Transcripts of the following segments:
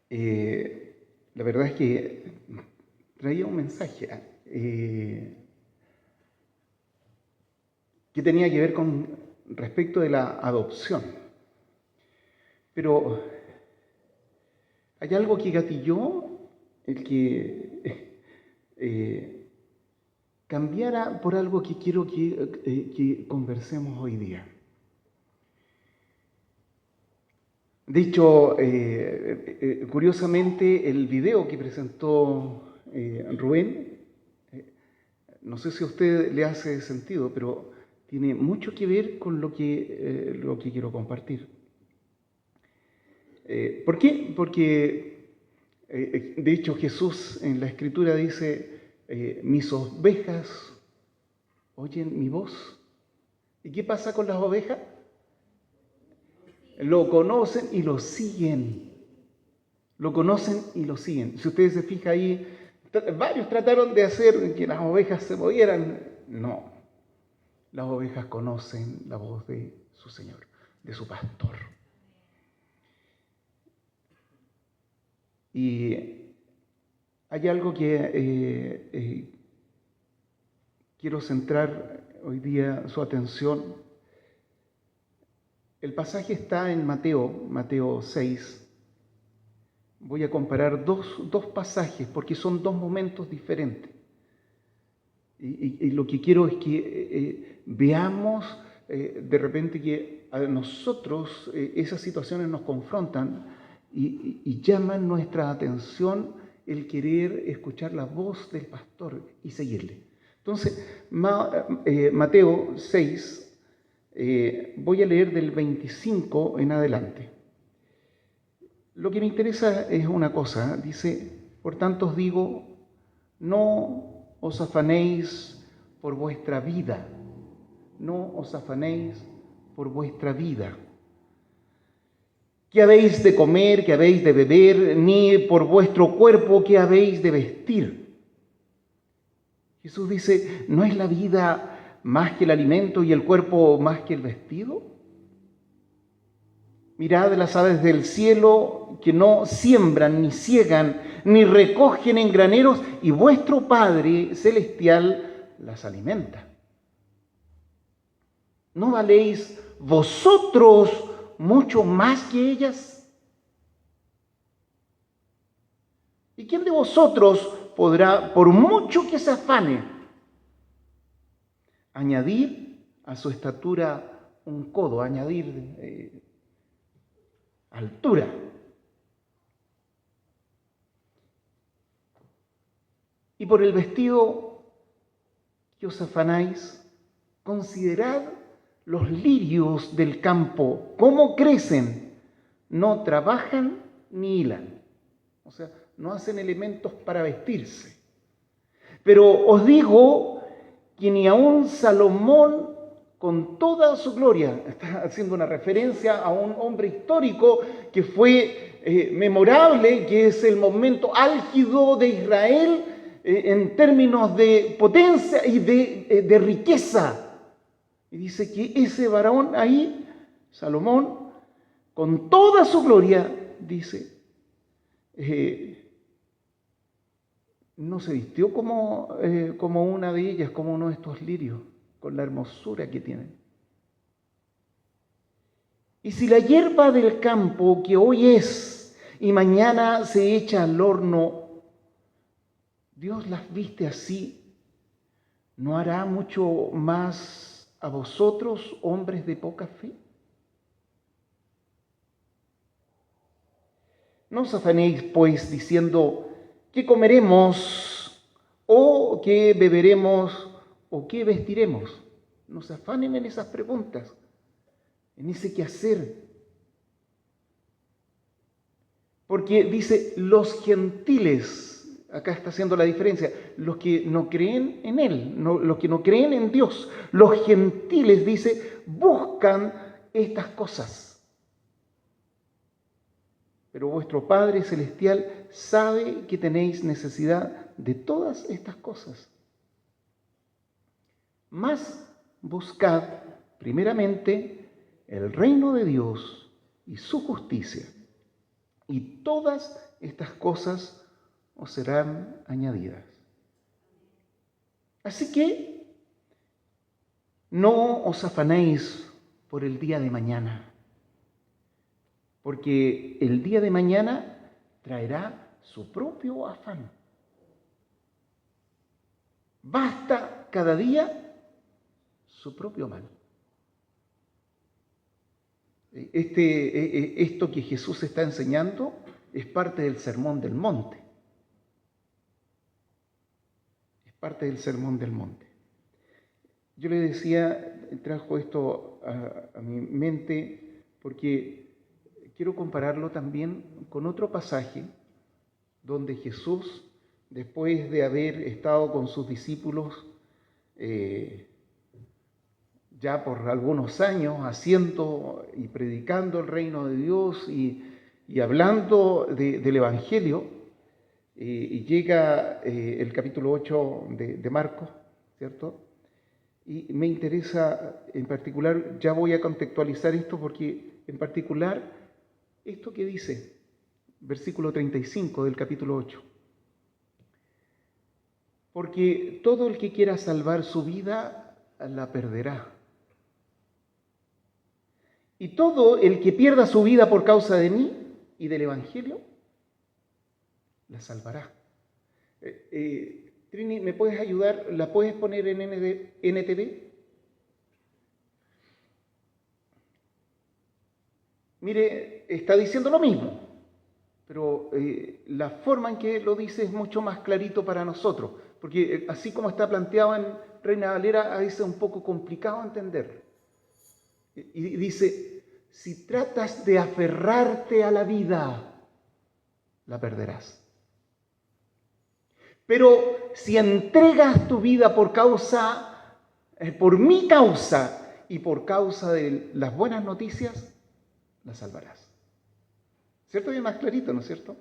La verdad es que traía un mensaje que tenía que ver con respecto de la adopción. Pero hay algo que gatilló el que cambiara por algo que quiero que conversemos hoy día. De hecho, curiosamente, el video que presentó Rubén, no sé si a usted le hace sentido, pero tiene mucho que ver con lo que quiero compartir. ¿Por qué? Porque, de hecho, Jesús en la Escritura dice, mis ovejas oyen mi voz. ¿Y qué pasa con las ovejas? Lo conocen y lo siguen. Lo conocen y lo siguen. Si ustedes se fijan ahí, varios trataron de hacer que las ovejas se movieran. No. Las ovejas conocen la voz de su Señor, de su pastor. Y hay algo que quiero centrar hoy día su atención. El pasaje está en Mateo 6. Voy a comparar dos pasajes porque son dos momentos diferentes. Y lo que quiero es que veamos de repente que a nosotros esas situaciones nos confrontan y llaman nuestra atención el querer escuchar la voz del pastor y seguirle. Entonces, Mateo 6, voy a leer del 25 en adelante. Lo que me interesa es una cosa, dice, por tanto os digo, no os afanéis por vuestra vida, no os afanéis por vuestra vida. ¿Qué habéis de comer, qué habéis de beber, ni por vuestro cuerpo, qué habéis de vestir? Jesús dice, ¿no es la vida más que el alimento y el cuerpo más que el vestido? Mirad las aves del cielo que no siembran, ni ciegan, ni recogen en graneros, y vuestro Padre Celestial las alimenta. ¿No valéis vosotros mucho más que ellas? ¿Y quién de vosotros podrá, por mucho que se afane, añadir a su estatura un codo, añadir altura? Y por el vestido que os afanáis, considerad los lirios del campo, cómo crecen, no trabajan ni hilan. O sea, no hacen elementos para vestirse. Pero os digo que ni aun Salomón, con toda su gloria, está haciendo una referencia a un hombre histórico que fue memorable, que es el momento álgido de Israel en términos de potencia y de riqueza. Y dice que ese varón ahí, Salomón, con toda su gloria, dice, no se vistió como una de ellas, como uno de estos lirios, con la hermosura que tienen. Y si la hierba del campo que hoy es y mañana se echa al horno, Dios las viste así, ¿no hará mucho más a vosotros, hombres de poca fe? No os afanéis, pues, diciendo, ¿qué comeremos? ¿O qué beberemos? ¿O qué vestiremos? No se afanen en esas preguntas, en ese quehacer. Porque dice, los gentiles, acá está haciendo la diferencia, los que no creen en Él, los que no creen en Dios, los gentiles, dice, buscan estas cosas. Pero vuestro Padre Celestial sabe que tenéis necesidad de todas estas cosas. Mas buscad primeramente el reino de Dios y su justicia, y todas estas cosas os serán añadidas. Así que no os afanéis por el día de mañana, porque el día de mañana traerá su propio afán. Basta cada día su propio mal. Esto que Jesús está enseñando es parte del Sermón del Monte. Es parte del Sermón del Monte. Yo le decía, trajo esto a mi mente porque quiero compararlo también con otro pasaje donde Jesús, después de haber estado con sus discípulos ya por algunos años, haciendo y predicando el reino de Dios y hablando del Evangelio, y llega el capítulo 8 de Marcos, ¿cierto? Y me interesa en particular, ya voy a contextualizar esto porque en particular esto que dice, versículo 35 del capítulo 8. Porque todo el que quiera salvar su vida, la perderá. Y todo el que pierda su vida por causa de mí y del Evangelio, la salvará. Trini, ¿me puedes ayudar? ¿La puedes poner en NTV? Mire, está diciendo lo mismo, pero la forma en que lo dice es mucho más clarito para nosotros, porque así como está planteado en Reina Valera, a veces es un poco complicado entender. Y dice, si tratas de aferrarte a la vida, la perderás. Pero si entregas tu vida por mi causa y por causa de las buenas noticias, la salvarás. ¿Cierto? Y es más clarito, ¿no es cierto?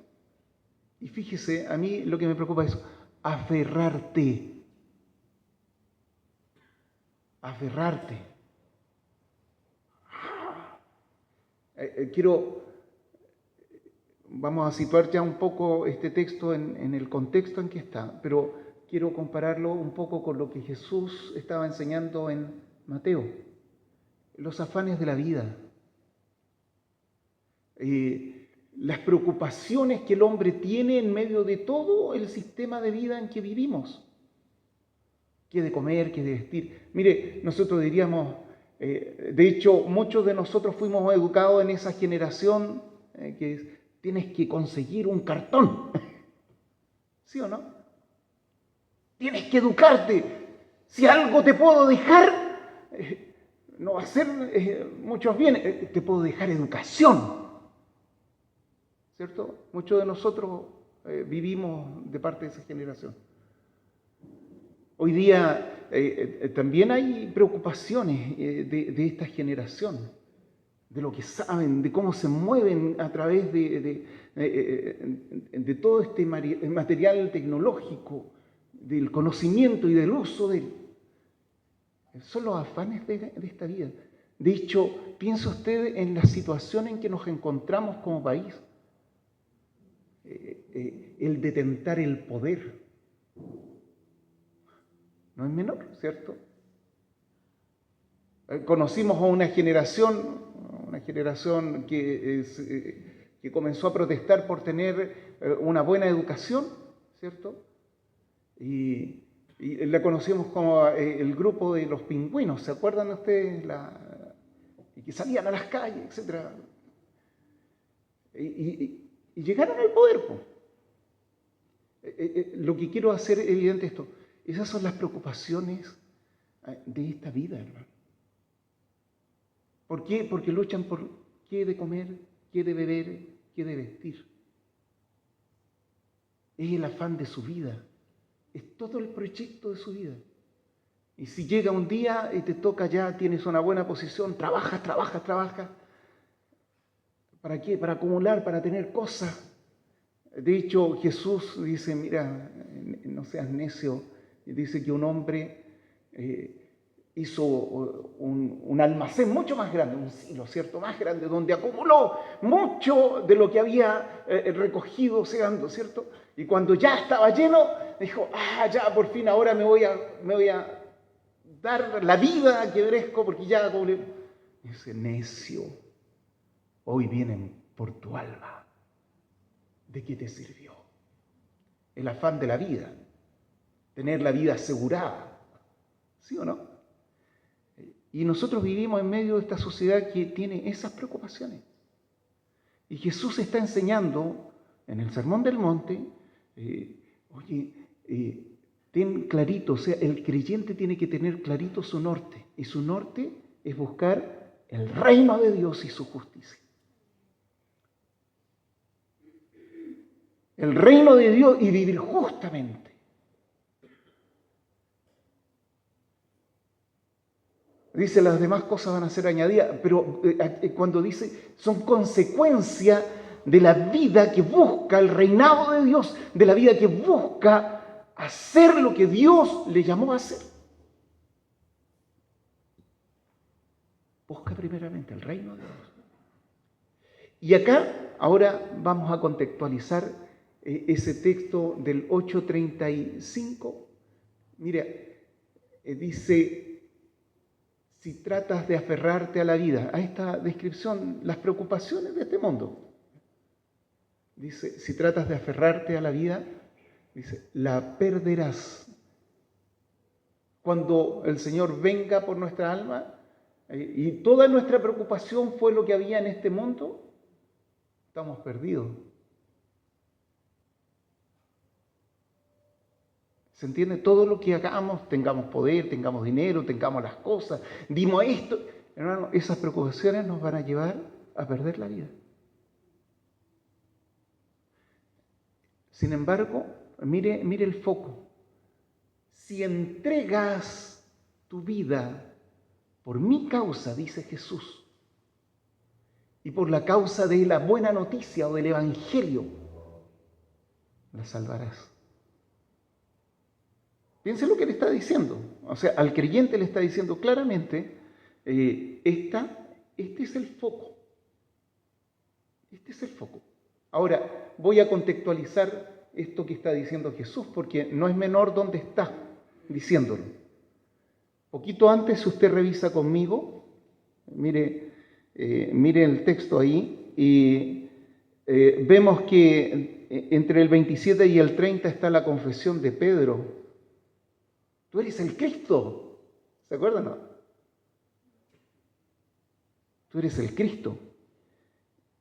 Y fíjese, a mí lo que me preocupa es aferrarte. Aferrarte. Vamos a situar ya un poco este texto en el contexto en que está, pero quiero compararlo un poco con lo que Jesús estaba enseñando en Mateo, los afanes de la vida, las preocupaciones que el hombre tiene en medio de todo el sistema de vida en que vivimos, qué de comer, qué de vestir. Mire, nosotros diríamos, de hecho, muchos de nosotros fuimos educados en esa generación que tienes que conseguir un cartón. ¿Sí o no? Tienes que educarte. Si algo te puedo dejar, no va a ser muchos bienes, te puedo dejar educación. ¿Cierto? Muchos de nosotros vivimos de parte de esa generación. Hoy día también hay preocupaciones de esta generación, de lo que saben, de cómo se mueven a través de todo este material tecnológico, del conocimiento y del uso de él. Son los afanes de esta vida. De hecho, piensa usted en la situación en que nos encontramos como país. El detentar el poder no es menor, ¿cierto? Conocimos a una generación que comenzó a protestar por tener una buena educación, ¿cierto? Y la conocimos como el grupo de los pingüinos, ¿se acuerdan ustedes? Y que salían a las calles, etc. Y llegaron al poder. Lo que quiero hacer evidente esto, esas son las preocupaciones de esta vida, hermano. ¿Por qué? Porque luchan por qué de comer, qué de beber, qué de vestir. Es el afán de su vida, es todo el proyecto de su vida. Y si llega un día y te toca ya, tienes una buena posición, trabajas. ¿Para qué? Para acumular, para tener cosas. De hecho, Jesús dice, mira, no seas necio, dice que un hombre hizo un almacén mucho más grande, un silo, ¿cierto? Más grande, donde acumuló mucho de lo que había recogido segando, ¿cierto? Y cuando ya estaba lleno, dijo, ya por fin ahora me voy a dar la vida que merezco, porque ya... Dice, necio, hoy vienen por tu alma. ¿De qué te sirvió? El afán de la vida, tener la vida asegurada, ¿sí o no? Y nosotros vivimos en medio de esta sociedad que tiene esas preocupaciones. Y Jesús está enseñando en el Sermón del Monte, ten clarito, o sea, el creyente tiene que tener clarito su norte. Y su norte es buscar el reino de Dios y su justicia. El reino de Dios y vivir justamente. Dice, las demás cosas van a ser añadidas, pero cuando dice, son consecuencia de la vida que busca el reinado de Dios, de la vida que busca hacer lo que Dios le llamó a hacer. Busca primeramente el reino de Dios. Y acá, ahora vamos a contextualizar ese texto del 8:35. Mira, dice... Si tratas de aferrarte a la vida, a esta descripción, las preocupaciones de este mundo. Dice, si tratas de aferrarte a la vida, dice, la perderás. Cuando el Señor venga por nuestra alma, y toda nuestra preocupación fue lo que había en este mundo, estamos perdidos. ¿Se entiende? Todo lo que hagamos, tengamos poder, tengamos dinero, tengamos las cosas, dimos esto, hermano, esas preocupaciones nos van a llevar a perder la vida. Sin embargo, mire el foco. Si entregas tu vida por mi causa, dice Jesús, y por la causa de la buena noticia o del Evangelio, la salvarás. Piense lo que le está diciendo. O sea, al creyente le está diciendo claramente, este es el foco. Este es el foco. Ahora, voy a contextualizar esto que está diciendo Jesús, porque no es menor donde está diciéndolo. Poquito antes, si usted revisa conmigo, mire el texto ahí, y vemos que entre el 27 y el 30 está la confesión de Pedro. Tú eres el Cristo. ¿Se acuerdan? No? Tú eres el Cristo.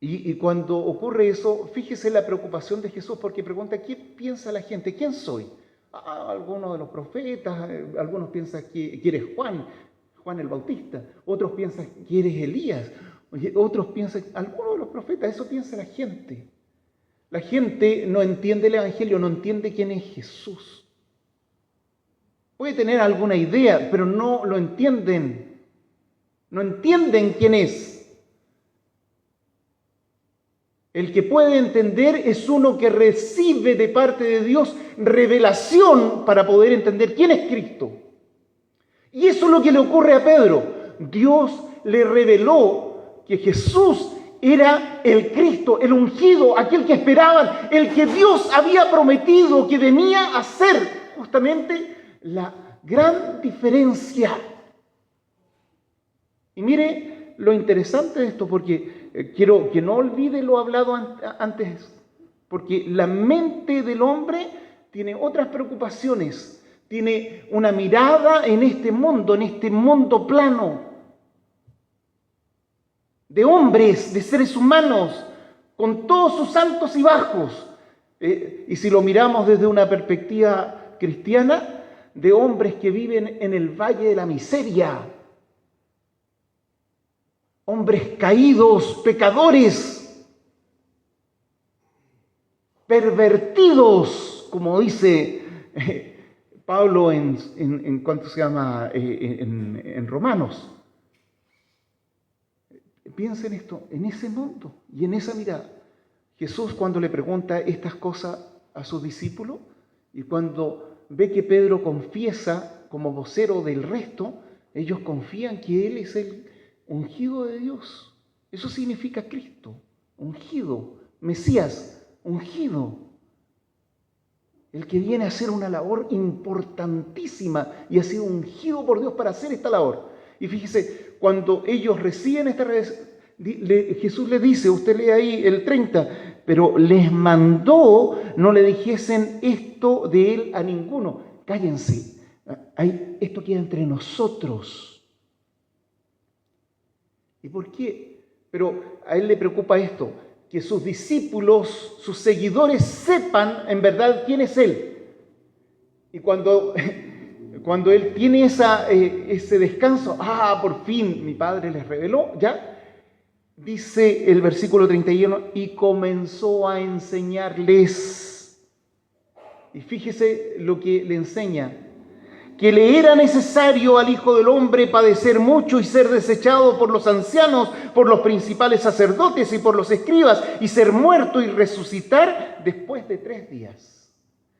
Y cuando ocurre eso, fíjese la preocupación de Jesús, porque pregunta, ¿qué piensa la gente? ¿Quién soy? Algunos de los profetas, algunos piensan que eres Juan el Bautista, otros piensan que eres Elías, otros piensan, algunos de los profetas, eso piensa la gente. La gente no entiende el Evangelio, no entiende quién es Jesús. Puede tener alguna idea, pero no lo entienden. No entienden quién es. El que puede entender es uno que recibe de parte de Dios revelación para poder entender quién es Cristo. Y eso es lo que le ocurre a Pedro. Dios le reveló que Jesús era el Cristo, el ungido, aquel que esperaban, el que Dios había prometido que venía a ser justamente la gran diferencia. Y mire lo interesante de esto, porque quiero que no olvide lo hablado antes, porque la mente del hombre tiene otras preocupaciones, tiene una mirada en este mundo plano, de hombres, de seres humanos, con todos sus altos y bajos. Y si lo miramos desde una perspectiva cristiana, de hombres que viven en el valle de la miseria, hombres caídos, pecadores, pervertidos, como dice Pablo en ¿cuánto se llama? En Romanos. Piensen esto, en ese mundo y en esa mirada. Jesús, cuando le pregunta estas cosas a sus discípulos y cuando ve que Pedro confiesa como vocero del resto, Ellos confían que Él es el ungido de Dios. Eso significa Cristo, ungido, Mesías, ungido. El que viene a hacer una labor importantísima y ha sido ungido por Dios para hacer esta labor. Y fíjese, cuando ellos reciben esta Jesús les dice, usted lee ahí el 30, pero les mandó no le dijesen esto de Él a ninguno. Cállense, esto queda entre nosotros. ¿Y por qué? Pero a Él le preocupa esto, que sus discípulos, sus seguidores sepan en verdad quién es Él. Y cuando Él tiene ese descanso, por fin mi Padre les reveló, ya, dice el versículo 31, y comenzó a enseñarles. Y fíjese lo que le enseña, que le era necesario al Hijo del Hombre padecer mucho y ser desechado por los ancianos, por los principales sacerdotes y por los escribas, y ser muerto y resucitar después de 3 días.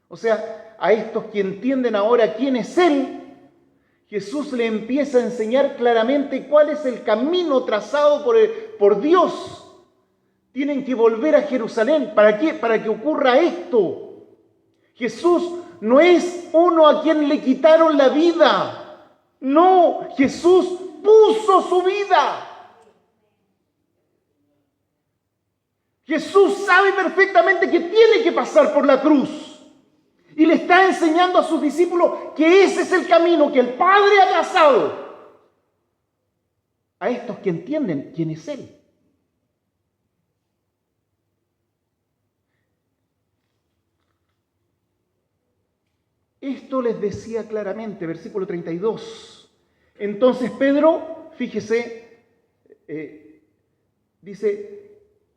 O sea, a estos que entienden ahora quién es Él, Jesús le empieza a enseñar claramente cuál es el camino trazado por Dios. Tienen que volver a Jerusalén. ¿Para qué? Para que ocurra esto. Jesús no es uno a quien le quitaron la vida. No, Jesús puso su vida. Jesús sabe perfectamente que tiene que pasar por la cruz. Y le está enseñando a sus discípulos que ese es el camino que el Padre ha trazado. A estos que entienden quién es Él. Esto les decía claramente, versículo 32. Entonces Pedro, fíjese, dice,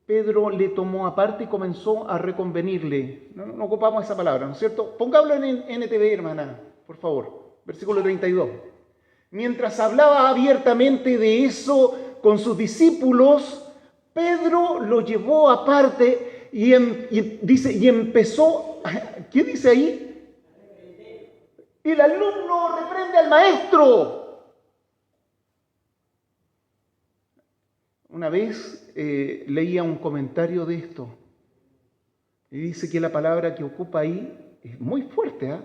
Pedro le tomó aparte y comenzó a reconvenirle. No ocupamos esa palabra, ¿no es cierto? Pongámoslo en NTV, hermana, por favor. Versículo 32. Mientras hablaba abiertamente de eso con sus discípulos, Pedro lo llevó aparte y empezó, ¿qué dice ahí? El alumno reprende al maestro. Una vez leía un comentario de esto y dice que la palabra que ocupa ahí es muy fuerte,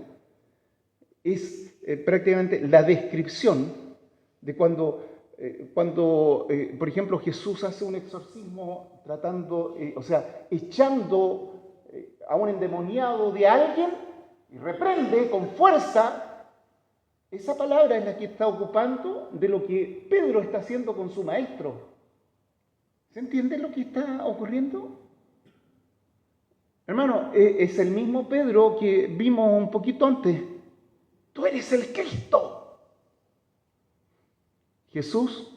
es prácticamente la descripción de cuando, por ejemplo, Jesús hace un exorcismo tratando, echando a un endemoniado de alguien y reprende con fuerza. Esa palabra es la que está ocupando de lo que Pedro está haciendo con su maestro. ¿Se entiende lo que está ocurriendo? Hermano, es el mismo Pedro que vimos un poquito antes. Tú eres el Cristo. Jesús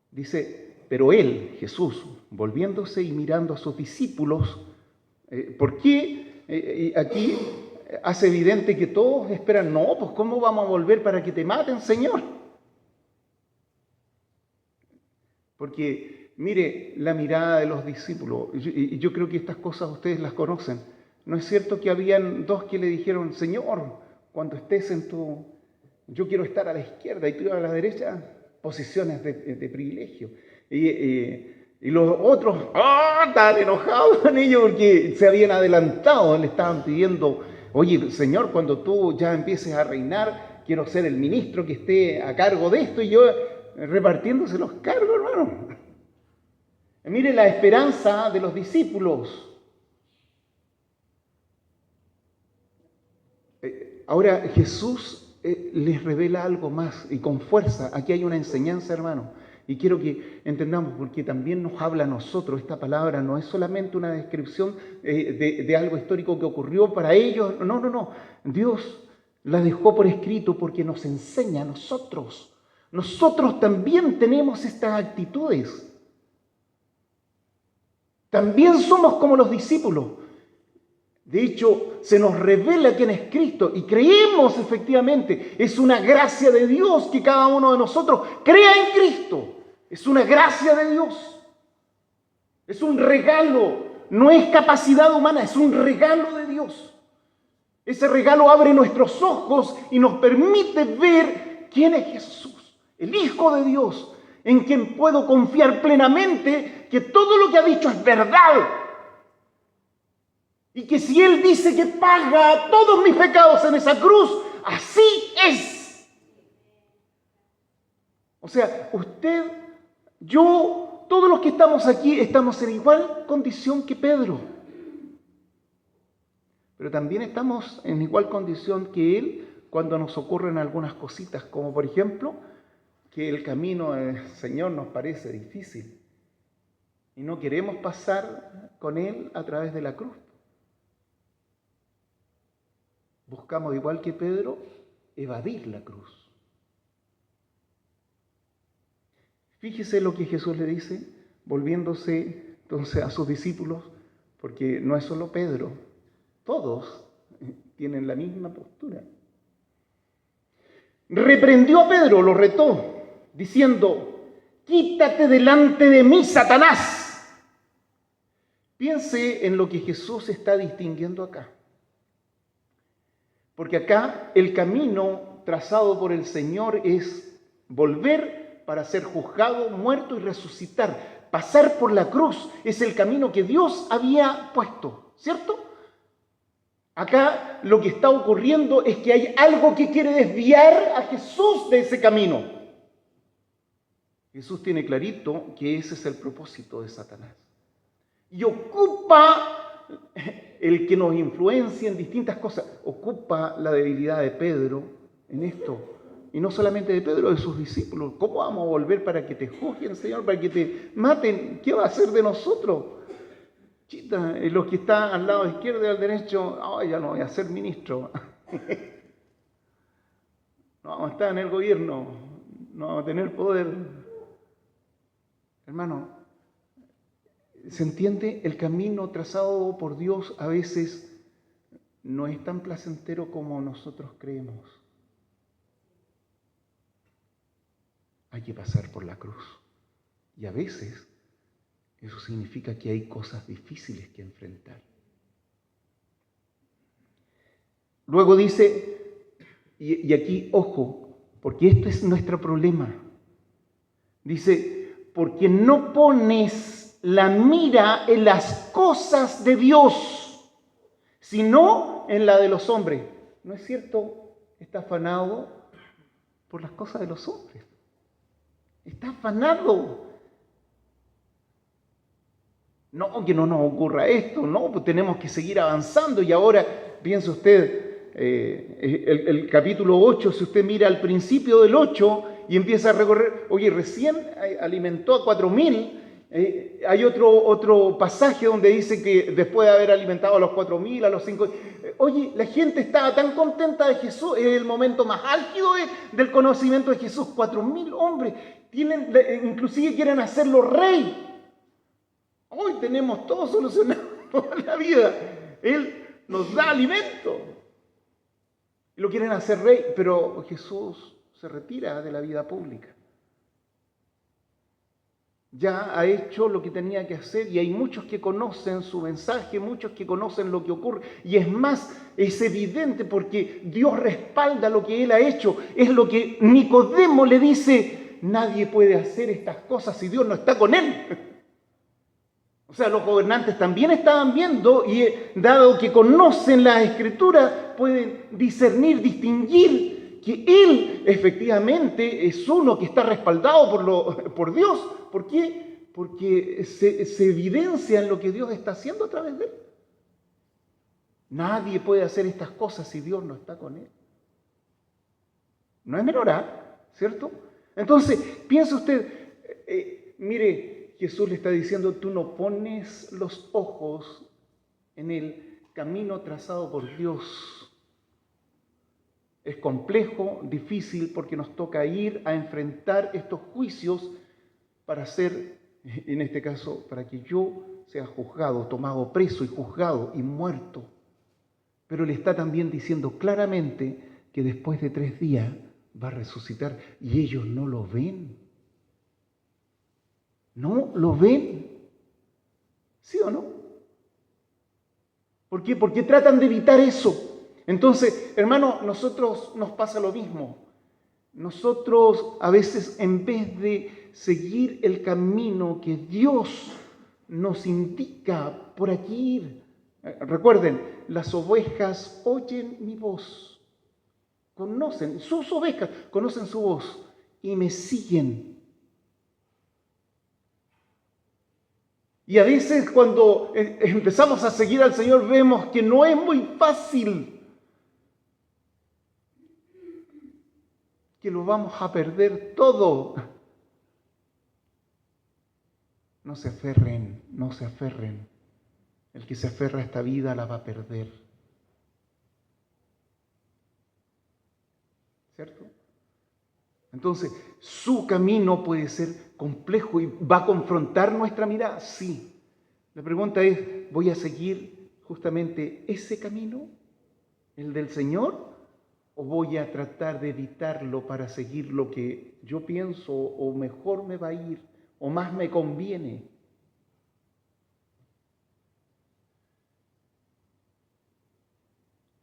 dice, pero él, Jesús, volviéndose y mirando a sus discípulos, ¿por qué aquí hace evidente que todos esperan? No, pues ¿cómo vamos a volver para que te maten, Señor? Porque, mire, la mirada de los discípulos, y yo creo que estas cosas ustedes las conocen. ¿No es cierto que habían 2 que le dijeron, Señor, cuando estés yo quiero estar a la izquierda y tú a la derecha? Posiciones de privilegio. Y los otros, tan enojados con ellos porque se habían adelantado, le estaban pidiendo, oye, Señor, cuando tú ya empieces a reinar, quiero ser el ministro que esté a cargo de esto, y yo repartiéndose los cargos, hermano. Mire la esperanza de los discípulos. Ahora Jesús les revela algo más y con fuerza. Aquí hay una enseñanza, hermano, y quiero que entendamos, porque también nos habla a nosotros. Esta palabra no es solamente una descripción de algo histórico que ocurrió para ellos. No. Dios la dejó por escrito porque nos enseña a nosotros. Nosotros también tenemos estas actitudes. También somos como los discípulos. De hecho, se nos revela quién es Cristo y creemos efectivamente. Es una gracia de Dios que cada uno de nosotros crea en Cristo. Es una gracia de Dios. Es un regalo. No es capacidad humana, es un regalo de Dios. Ese regalo abre nuestros ojos y nos permite ver ¿Quién es Jesús? El Hijo de Dios, en quien puedo confiar plenamente que todo lo que ha dicho es verdad. Y que si Él dice que paga todos mis pecados en esa cruz, así es. O sea, usted, yo, todos los que estamos aquí estamos en igual condición que Pedro. Pero también estamos en igual condición que Él cuando nos ocurren algunas cositas, como por ejemplo, que el camino del Señor nos parece difícil y no queremos pasar con Él a través de la cruz. Buscamos, igual que Pedro, evadir la cruz. Fíjese lo que Jesús le dice, volviéndose entonces a sus discípulos, porque no es solo Pedro, todos tienen la misma postura. Reprendió a Pedro, lo retó, diciendo: quítate delante de mí, Satanás. Piense en lo que Jesús está distinguiendo acá. Porque acá el camino trazado por el Señor es volver para ser juzgado, muerto y resucitar. Pasar por la cruz es el camino que Dios había puesto, ¿cierto? Acá lo que está ocurriendo es que hay algo que quiere desviar a Jesús de ese camino. Jesús tiene clarito que ese es el propósito de Satanás. Y ocupa el que nos influencia en distintas cosas, ocupa la debilidad de Pedro en esto. Y no solamente de Pedro, de sus discípulos. ¿Cómo vamos a volver para que te juzguen, Señor? Para que te maten. ¿Qué va a hacer de nosotros? Chita, los que están al lado izquierdo y al derecho, ya no voy a ser ministro. No vamos a estar en el gobierno, no vamos a tener poder. Hermano, ¿se entiende? El camino trazado por Dios a veces no es tan placentero como nosotros creemos. Hay que pasar por la cruz. Y a veces eso significa que hay cosas difíciles que enfrentar. Luego dice, y aquí, ojo, porque esto es nuestro problema. Dice, porque no pones la mira en las cosas de Dios, sino en la de los hombres. ¿No es cierto? Está afanado por las cosas de los hombres. Está afanado. No, que no nos ocurra esto, no, pues tenemos que seguir avanzando. Y ahora, piensa usted, el capítulo 8, si usted mira al principio del 8 y empieza a recorrer, oye, recién alimentó a 4.000, hay otro pasaje donde dice que después de haber alimentado a los 4.000, a los 5, oye, la gente estaba tan contenta de Jesús, es el momento más álgido del conocimiento de Jesús, 4.000 hombres, inclusive quieren hacerlo rey. Hoy tenemos todo solucionado en la vida. Él nos da alimento. Y lo quieren hacer rey, pero Jesús se retira de la vida pública. Ya ha hecho lo que tenía que hacer y hay muchos que conocen su mensaje, muchos que conocen lo que ocurre. Y es más, es evidente porque Dios respalda lo que Él ha hecho. Es lo que Nicodemo le dice, nadie puede hacer estas cosas si Dios no está con él. O sea, los gobernantes también estaban viendo y dado que conocen las Escrituras, pueden discernir, distinguir que Él efectivamente es uno que está respaldado por Dios. ¿Por qué? Porque se evidencia en lo que Dios está haciendo a través de Él. Nadie puede hacer estas cosas si Dios no está con Él. No es menor, ¿cierto? Entonces, piensa usted, mire, Jesús le está diciendo, tú no pones los ojos en el camino trazado por Dios. Es complejo, difícil, porque nos toca ir a enfrentar estos juicios para ser, en este caso, para que yo sea juzgado, tomado preso y juzgado y muerto. Pero le está también diciendo claramente que después de 3 días va a resucitar y ellos no lo ven. ¿No lo ven? ¿Sí o no? ¿Por qué? Porque tratan de evitar eso. Entonces, hermano, nosotros nos pasa lo mismo. Nosotros a veces, en vez de seguir el camino que Dios nos indica por aquí ir, recuerden, las ovejas oyen mi voz, conocen sus ovejas, conocen su voz y me siguen. Y a veces cuando empezamos a seguir al Señor vemos que no es muy fácil, que lo vamos a perder todo. No se aferren, no se aferren. El que se aferra a esta vida la va a perder. ¿Cierto? Entonces, su camino puede ser complejo y va a confrontar nuestra mirada, sí. La pregunta es, ¿voy a seguir justamente ese camino, el del Señor? ¿O voy a tratar de evitarlo para seguir lo que yo pienso o mejor me va a ir o más me conviene?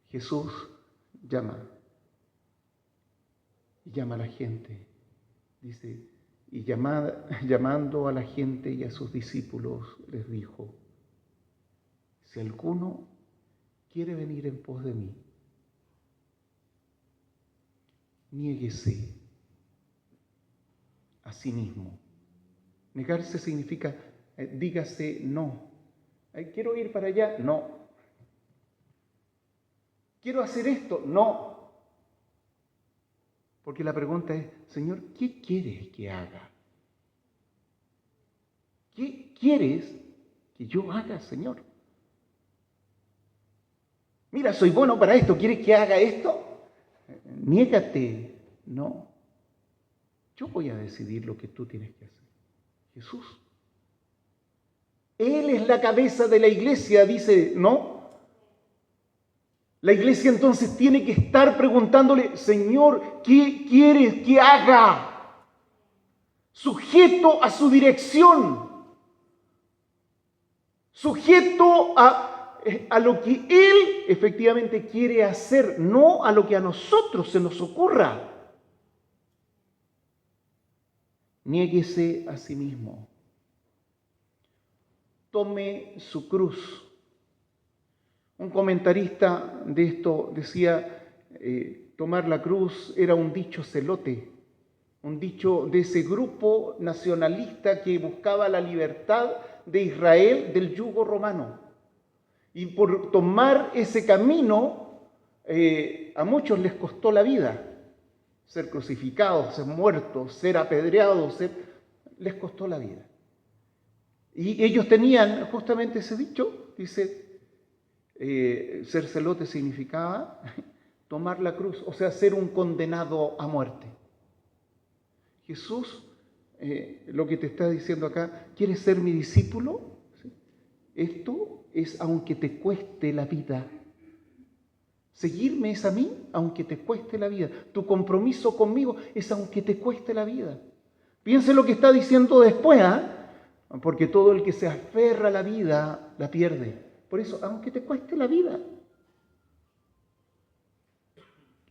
Jesús llama a la gente, dice, y llamando a la gente y a sus discípulos les dijo, si alguno quiere venir en pos de mí, niéguese a sí mismo. Negarse significa, dígase no. Quiero ir para allá, no. Quiero hacer esto, no. Porque la pregunta es, Señor, ¿qué quieres que haga? ¿Qué quieres que yo haga, Señor? Mira, soy bueno para esto, ¿quieres que haga esto? Niégate, no. Yo voy a decidir lo que tú tienes que hacer. Jesús. Él es la cabeza de la iglesia, dice, ¿no? La iglesia entonces tiene que estar preguntándole, Señor, ¿qué quieres que haga? Sujeto a su dirección. Sujeto a lo que Él efectivamente quiere hacer, no a lo que a nosotros se nos ocurra. Niéguese a sí mismo. Tome su cruz. Un comentarista de esto decía, tomar la cruz era un dicho celote, un dicho de ese grupo nacionalista que buscaba la libertad de Israel del yugo romano. Y por tomar ese camino, a muchos les costó la vida. Ser crucificados, ser muertos, ser apedreados, les costó la vida. Y ellos tenían justamente ese dicho, dice, ser celote significaba tomar la cruz, o sea, ser un condenado a muerte. Jesús, lo que te está diciendo acá, ¿quieres ser mi discípulo? ¿Sí? Esto es aunque te cueste la vida. Seguirme es a mí, aunque te cueste la vida. Tu compromiso conmigo es aunque te cueste la vida. Piense lo que está diciendo después, porque todo el que se aferra a la vida la pierde. Por eso, aunque te cueste la vida.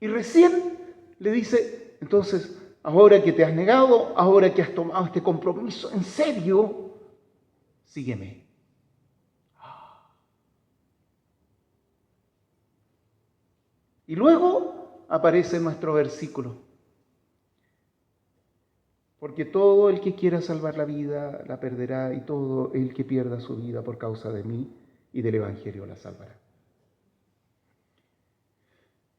Y recién le dice, entonces, ahora que te has negado, ahora que has tomado este compromiso en serio, sígueme. Y luego aparece nuestro versículo. Porque todo el que quiera salvar la vida la perderá, y todo el que pierda su vida por causa de mí y del Evangelio la salvará.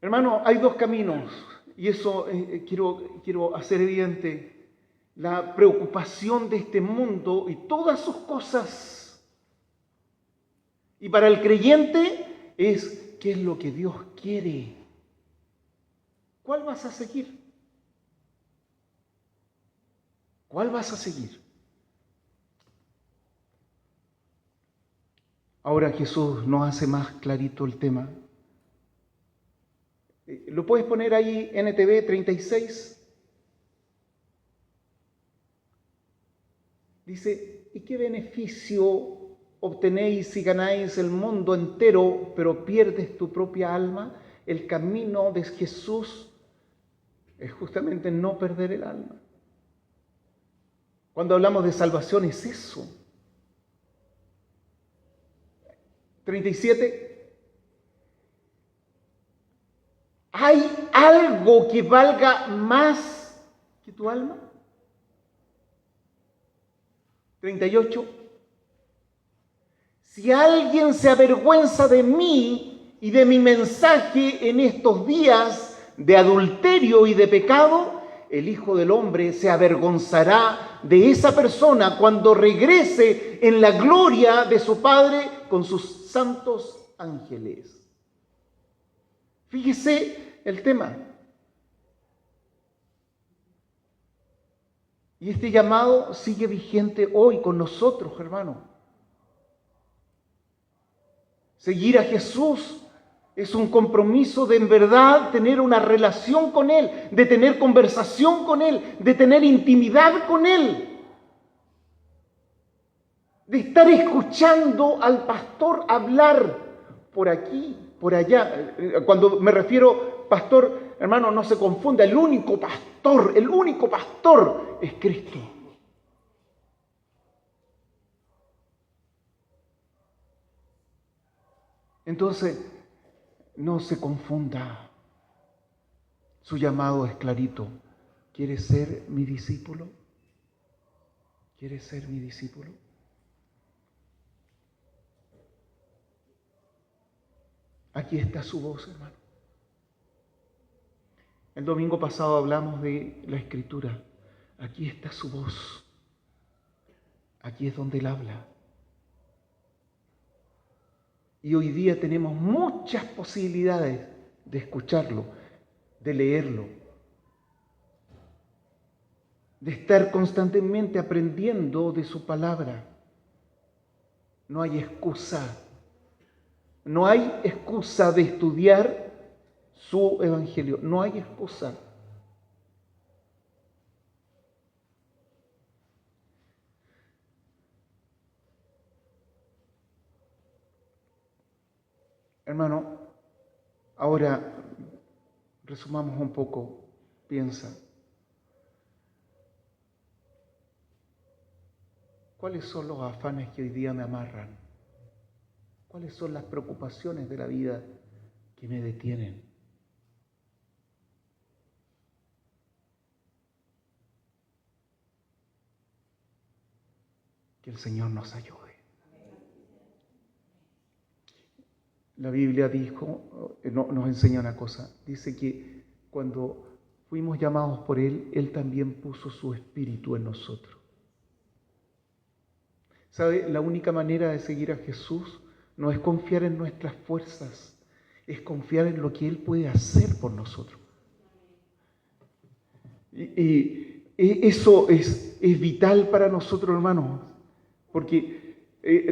Hermano, hay dos caminos, y eso quiero hacer evidente. La preocupación de este mundo y todas sus cosas. Y para el creyente es qué es lo que Dios quiere. ¿Cuál vas a seguir? ¿Cuál vas a seguir? Ahora Jesús nos hace más clarito el tema. ¿Lo puedes poner ahí, NTV 36? Dice, ¿y qué beneficio obtenéis si ganáis el mundo entero, pero pierdes tu propia alma? El camino de Jesús es justamente no perder el alma. Cuando hablamos de salvación es eso. 37. ¿Hay algo que valga más que tu alma? 38. Si alguien se avergüenza de mí y de mi mensaje en estos días de adulterio y de pecado, el Hijo del Hombre se avergonzará de esa persona cuando regrese en la gloria de su Padre con sus santos ángeles. Fíjese el tema. Y este llamado sigue vigente hoy con nosotros, hermanos. Seguir a Jesús es un compromiso de en verdad tener una relación con Él, de tener conversación con Él, de tener intimidad con Él, de estar escuchando al pastor hablar por aquí, por allá. Cuando me refiero pastor, hermano, no se confunda, el único pastor es Cristo. Entonces, no se confunda. Su llamado es clarito. ¿Quieres ser mi discípulo? ¿Quieres ser mi discípulo? Aquí está su voz, hermano. El domingo pasado hablamos de la Escritura. Aquí está su voz. Aquí es donde Él habla. Y hoy día tenemos muchas posibilidades de escucharlo, de leerlo, de estar constantemente aprendiendo de su palabra. No hay excusa. No hay excusa de estudiar su evangelio. No hay excusa. Hermano, ahora resumamos un poco. Piensa. ¿Cuáles son los afanes que hoy día me amarran? ¿Cuáles son las preocupaciones de la vida que me detienen? Que el Señor nos ayude. La Biblia nos enseña una cosa. Dice que cuando fuimos llamados por Él, Él también puso su espíritu en nosotros. ¿Sabe? La única manera de seguir a Jesús no es confiar en nuestras fuerzas, es confiar en lo que Él puede hacer por nosotros. Y eso es vital para nosotros, hermanos, porque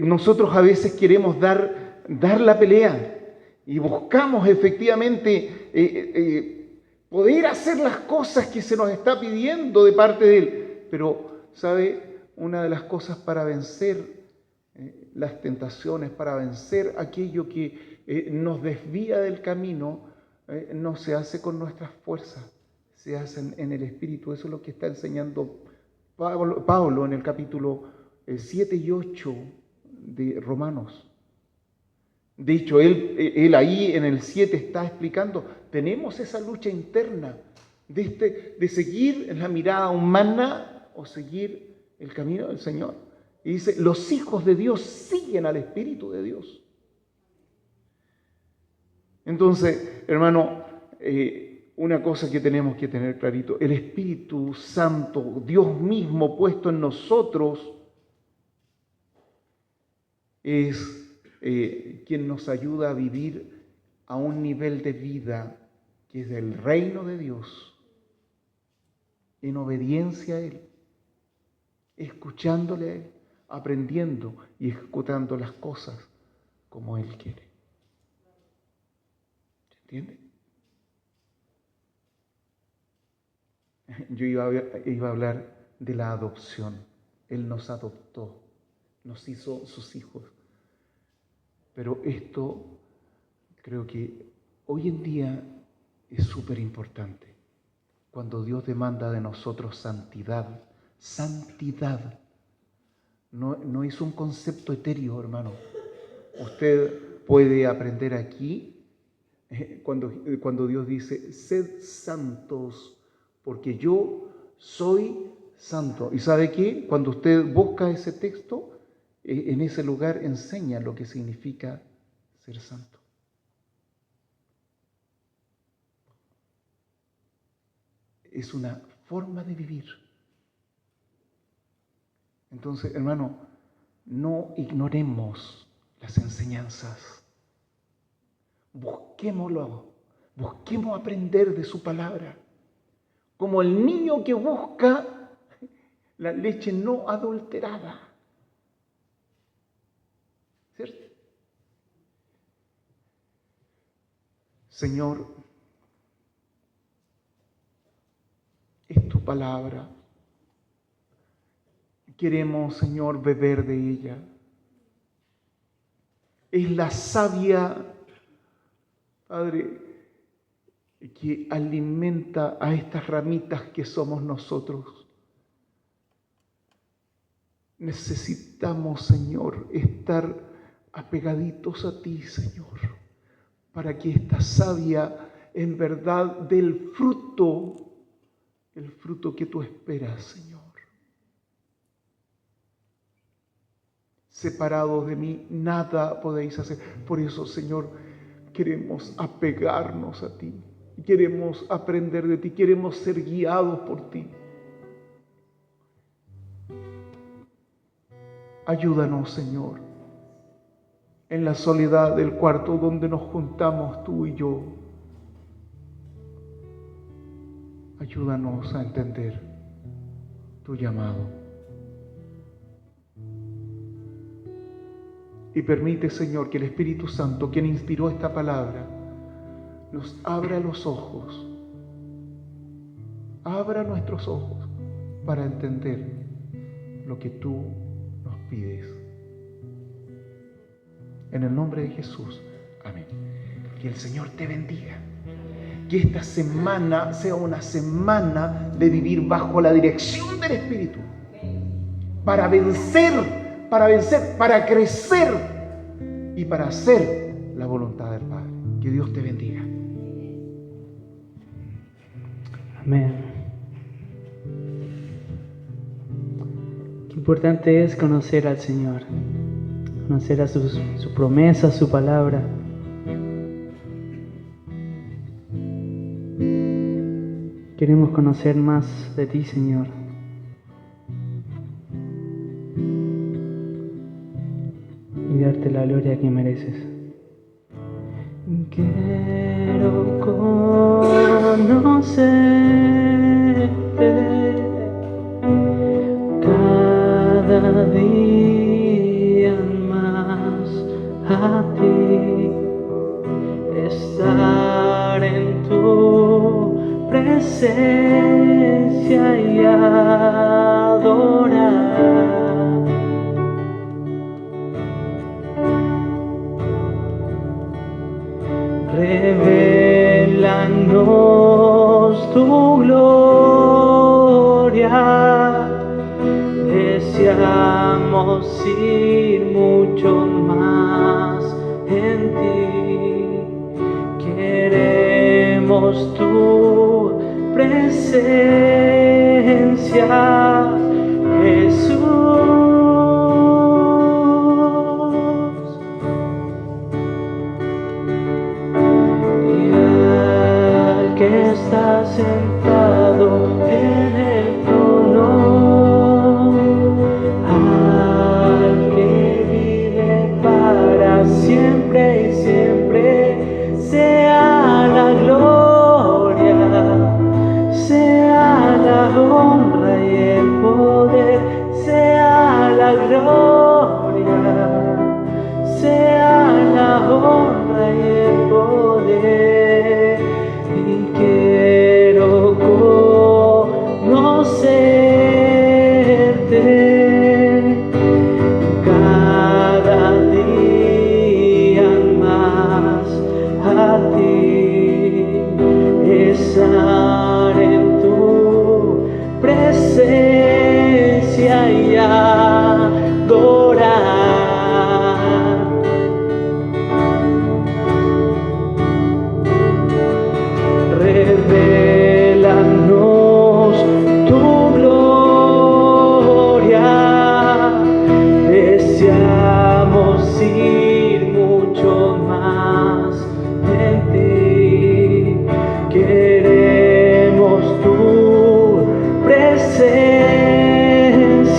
nosotros a veces queremos dar la pelea y buscamos efectivamente poder hacer las cosas que se nos está pidiendo de parte de Él. Pero, ¿sabe? Una de las cosas para vencer las tentaciones, para vencer aquello que nos desvía del camino, no se hace con nuestras fuerzas, se hace en el Espíritu. Eso es lo que está enseñando Pablo en el capítulo 7 y 8 de Romanos. De hecho, él ahí en el 7 está explicando, tenemos esa lucha interna de seguir en la mirada humana o seguir el camino del Señor. Y dice, los hijos de Dios siguen al Espíritu de Dios. Entonces, hermano, una cosa que tenemos que tener clarito, el Espíritu Santo, Dios mismo puesto en nosotros, es quien nos ayuda a vivir a un nivel de vida que es del reino de Dios, en obediencia a Él, escuchándole a Él, aprendiendo y ejecutando las cosas como Él quiere. ¿Se entiende? Yo iba a hablar de la adopción. Él nos adoptó, nos hizo sus hijos. Pero esto creo que hoy en día es súper importante. cuando Dios demanda de nosotros santidad. Santidad. No es un concepto etéreo, hermano. Usted puede aprender aquí cuando Dios dice, sed santos, porque yo soy santo. ¿Y sabe qué? Cuando usted busca ese texto, en ese lugar enseña lo que significa ser santo. Es una forma de vivir. Entonces, hermano, no ignoremos las enseñanzas. Busquémoslo, busquemos aprender de su palabra. Como el niño que busca la leche no adulterada. ¿Cierto? Señor, es tu palabra. Queremos, Señor, beber de ella. Es la savia, Padre, que alimenta a estas ramitas que somos nosotros. Necesitamos, Señor, estar apegaditos a ti, Señor, para que esta savia en verdad dé el fruto que tú esperas, Señor. Separados de mí, nada podéis hacer. Por eso, Señor, queremos apegarnos a ti. Queremos aprender de ti. Queremos ser guiados por ti. Ayúdanos, Señor, en la soledad del cuarto donde nos juntamos tú y yo. Ayúdanos a entender tu llamado. Y permite, Señor, que el Espíritu Santo, quien inspiró esta palabra, nos abra los ojos, abra nuestros ojos para entender lo que tú nos pides. En el nombre de Jesús, amén. Que el Señor te bendiga. Que esta semana sea una semana de vivir bajo la dirección del Espíritu, para vencer, para crecer y para hacer la voluntad del Padre. Que Dios te bendiga. Amén. Qué importante es conocer al Señor, conocer a su promesa, su palabra. Queremos conocer más de ti, Señor. Y darte la gloria que mereces. Quiero conocerte cada día más a ti, estar en tu presencia y adorar. Revélanos tu gloria, deseamos ir mucho más en ti, queremos tu presencia, Jesús. Que está sentado en el trono, al que vive para siempre y siempre, sea la gloria, sea la honra y el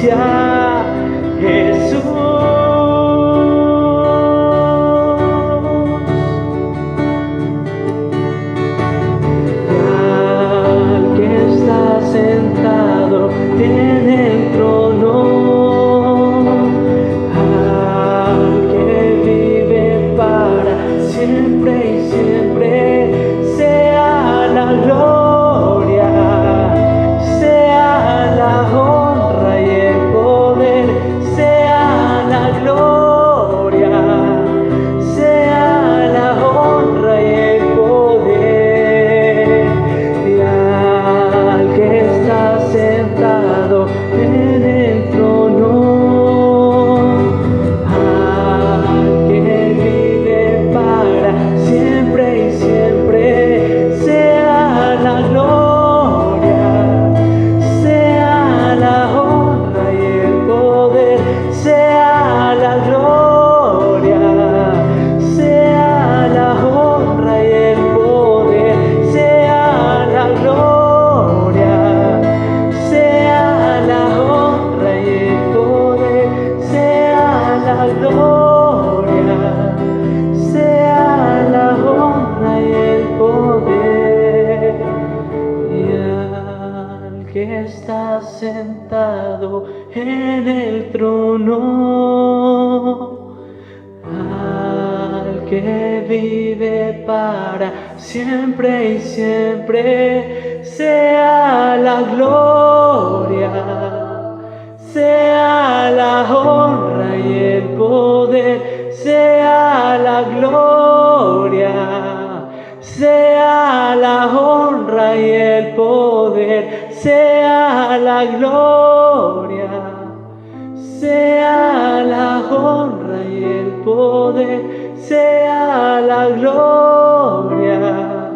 gracia, Jesús. Y al que está sentado en el trono, al que vive para siempre y siempre, sea la gloria, sea la honra y el poder, sea la gloria, sea la honra y el poder. Y al que está sentado en el trono, al que vive para siempre y siempre, sea la gloria, sea la honra y el poder, sea la gloria, sea la honra y el poder, sea la gloria, sea la honra y el poder, sea la gloria, sea la honra y el poder. Y al que está sentado en el trono, al que vive para siempre y siempre, sea la gloria, sea la honra y el poder, sea la gloria, sea la honra y el poder, sea la gloria, sea la honra y el poder, sea la gloria,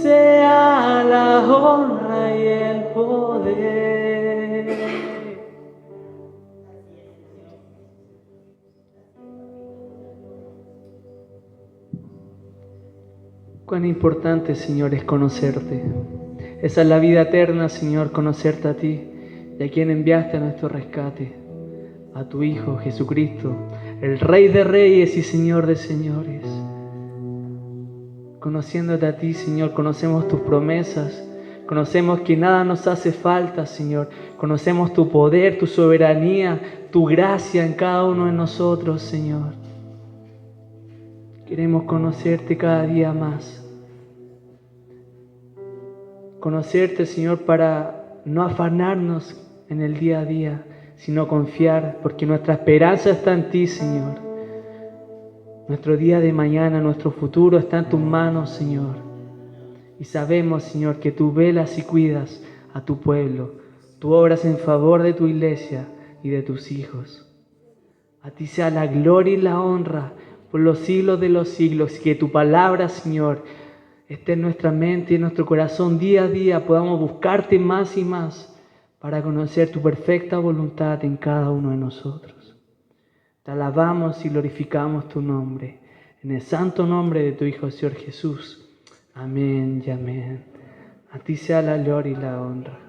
sea la honra y el poder. Cuán importante, Señor, es conocerte. Esa es la vida eterna, Señor, conocerte a ti y a quien enviaste a nuestro rescate, a tu Hijo Jesucristo, el Rey de Reyes y Señor de Señores. Conociéndote a ti, Señor, conocemos tus promesas, conocemos que nada nos hace falta, Señor. Conocemos tu poder, tu soberanía, tu gracia en cada uno de nosotros, Señor. Queremos conocerte cada día más. Conocerte, Señor, para no afanarnos en el día a día, sino confiar, porque nuestra esperanza está en ti, Señor. Nuestro día de mañana, nuestro futuro está en tus manos, Señor. Y sabemos, Señor, que tú velas y cuidas a tu pueblo. Tú obras en favor de tu iglesia y de tus hijos. A ti sea la gloria y la honra por los siglos de los siglos. Y que tu palabra, Señor, esté en nuestra mente y en nuestro corazón día a día. Podamos buscarte más y más para conocer tu perfecta voluntad en cada uno de nosotros. Te alabamos y glorificamos tu nombre. En el santo nombre de tu Hijo, Señor Jesús. Amén y amén. A ti sea la gloria y la honra.